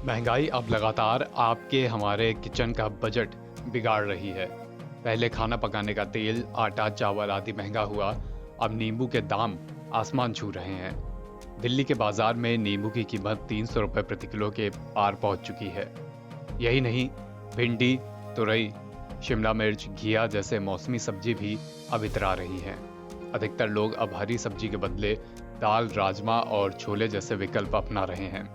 महंगाई अब लगातार आपके हमारे किचन का बजट बिगाड़ रही है। पहले खाना पकाने का तेल, आटा, चावल आदि महंगा हुआ, अब नींबू के दाम आसमान छू रहे हैं। दिल्ली के बाजार में नींबू की कीमत 300 रुपए प्रति किलो के पार पहुंच चुकी है। यही नहीं, भिंडी, तुरई, शिमला मिर्च, घिया जैसे मौसमी सब्जी भी अब इतरा रही हैं। अधिकतर लोग अब हरी सब्जी के बदले दाल, राजमा और छोले जैसे विकल्प अपना रहे हैं।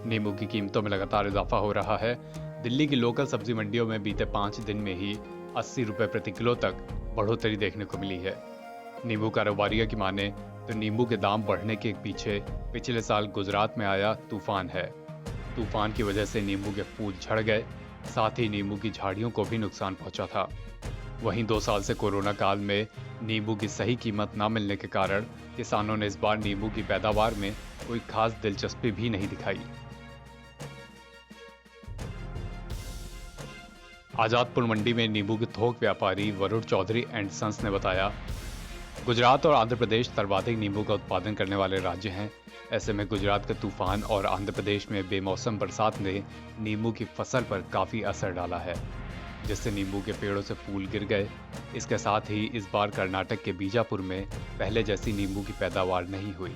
नींबू की कीमतों में लगातार इजाफा हो रहा है। दिल्ली की लोकल सब्जी मंडियों में बीते 5 दिन में ही 80 रुपए प्रति किलो तक बढ़ोतरी देखने को मिली है। नींबू कारोबारियों की माने तो नींबू के दाम बढ़ने के पीछे पिछले साल गुजरात में आया तूफान है। तूफान की वजह से नींबू के फूल झड़ गए, साथ ही नींबू की झाड़ियों को भी नुकसान पहुंचा था। वहीं 2 साल से कोरोना काल में नींबू की सही कीमत न मिलने के कारण किसानों ने इस बार नींबू की पैदावार में कोई खास दिलचस्पी भी नहीं दिखाई। आजादपुर मंडी में नींबू के थोक व्यापारी वरुण चौधरी एंड सन्स ने बताया, गुजरात और आंध्र प्रदेश सर्वाधिक नींबू का उत्पादन करने वाले राज्य हैं। ऐसे में गुजरात के तूफान और आंध्र प्रदेश में बेमौसम बरसात ने नींबू की फसल पर काफी असर डाला है, जिससे नींबू के पेड़ों से फूल गिर गए। इसके साथ ही इस बार कर्नाटक के बीजापुर में पहले जैसी नींबू की पैदावार नहीं हुई।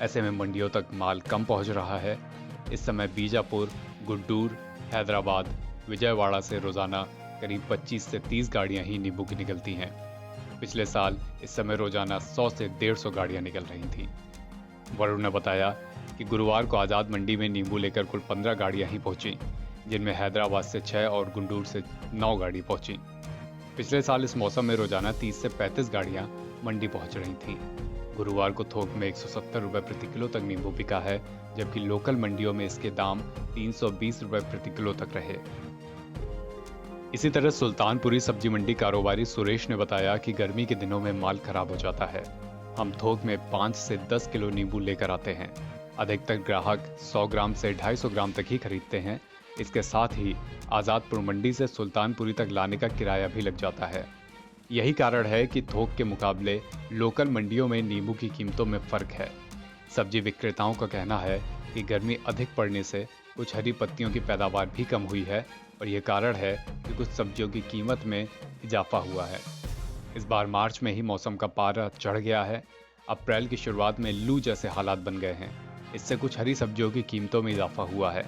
ऐसे में मंडियों तक माल कम पहुंच रहा है। इस समय बीजापुर, गुड्डूर, हैदराबाद, विजयवाड़ा से रोजाना करीब 25 से 30 गाड़ियां ही नींबू की निकलती हैं। पिछले साल इस समय रोजाना 100 से 150 गाड़ियां निकल रही थीं। वरुण ने बताया कि गुरुवार को आजाद मंडी में नींबू लेकर कुल 15 गाड़ियां ही पहुंची, जिनमें हैदराबाद से 6 और गुंडूर से 9 गाड़ी पहुंची। पिछले साल इस मौसम में रोजाना 30 से 35 गाड़ियां मंडी पहुंच रही थीं। गुरुवार को थोक में 170 रुपए प्रति किलो तक नींबू बिका है, जबकि लोकल मंडियों में इसके दाम 320 रुपए प्रति किलो तक रहे। इसी तरह सुल्तानपुरी सब्जी मंडी कारोबारी सुरेश ने बताया कि गर्मी के दिनों में माल खराब हो जाता है। हम थोक में 5 से 10 किलो नींबू लेकर आते हैं। अधिकतर ग्राहक 100 ग्राम से 250 ग्राम तक ही खरीदते हैं। इसके साथ ही आजादपुर मंडी से सुल्तानपुरी तक लाने का किराया भी लग जाता है। यही कारण है कि थोक के मुकाबले लोकल मंडियों में नींबू की कीमतों में फर्क है। सब्जी विक्रेताओं का कहना है कि गर्मी अधिक पड़ने से कुछ हरी पत्तियों की पैदावार भी कम हुई है और ये कारण है कि कुछ सब्जियों की कीमत में इजाफा हुआ है। इस बार मार्च में ही मौसम का पारा चढ़ गया है। अप्रैल की शुरुआत में लू जैसे हालात बन गए हैं। इससे कुछ हरी सब्जियों की कीमतों में इजाफा हुआ है।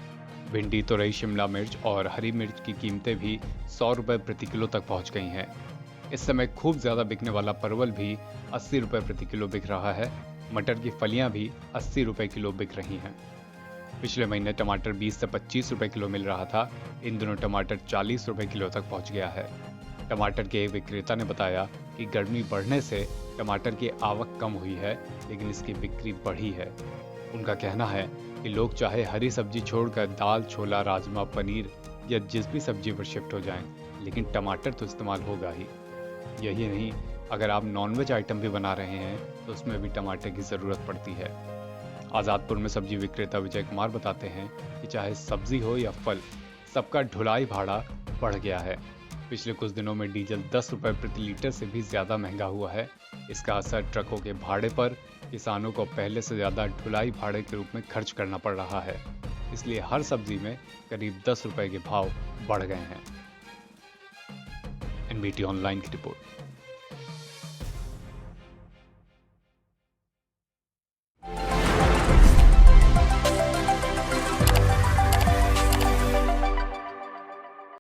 भिंडी, तुरई, शिमला मिर्च और हरी मिर्च की कीमतें भी 100 रुपए प्रति किलो तक पहुंच गई हैं। इस समय खूब ज्यादा बिकने वाला परवल भी 80 रुपए प्रति किलो बिक रहा है। मटर की फलियां भी 80 रुपए किलो बिक रही हैं। पिछले महीने टमाटर 20 से 25 रुपए किलो मिल रहा था। इन दिनों टमाटर 40 रुपए किलो तक पहुंच गया है। टमाटर के एक विक्रेता ने बताया कि गर्मी बढ़ने से टमाटर की आवक कम हुई है, लेकिन इसकी बिक्री बढ़ी है। उनका कहना है कि लोग चाहे हरी सब्जी छोड़कर दाल, छोला, राजमा, पनीर या जिस भी सब्जी पर शिफ्ट हो जाएं, लेकिन टमाटर तो इस्तेमाल होगा ही। यही नहीं, अगर आप नॉनवेज आइटम भी बना रहे हैं तो उसमें भी टमाटर की ज़रूरत पड़ती है। आजादपुर में सब्जी विक्रेता विजय कुमार बताते हैं कि चाहे सब्जी हो या फल, सबका ढुलाई भाड़ा बढ़ गया है। पिछले कुछ दिनों में डीजल 10 रुपए प्रति लीटर से भी ज़्यादा महंगा हुआ है। इसका असर ट्रकों के भाड़े पर, किसानों को पहले से ज़्यादा ढुलाई भाड़े के रूप में खर्च करना पड़ रहा है। इसलिए हर सब्जी में करीब 10 रुपए के भाव बढ़ गए हैं। एनबीटी ऑनलाइन की रिपोर्ट।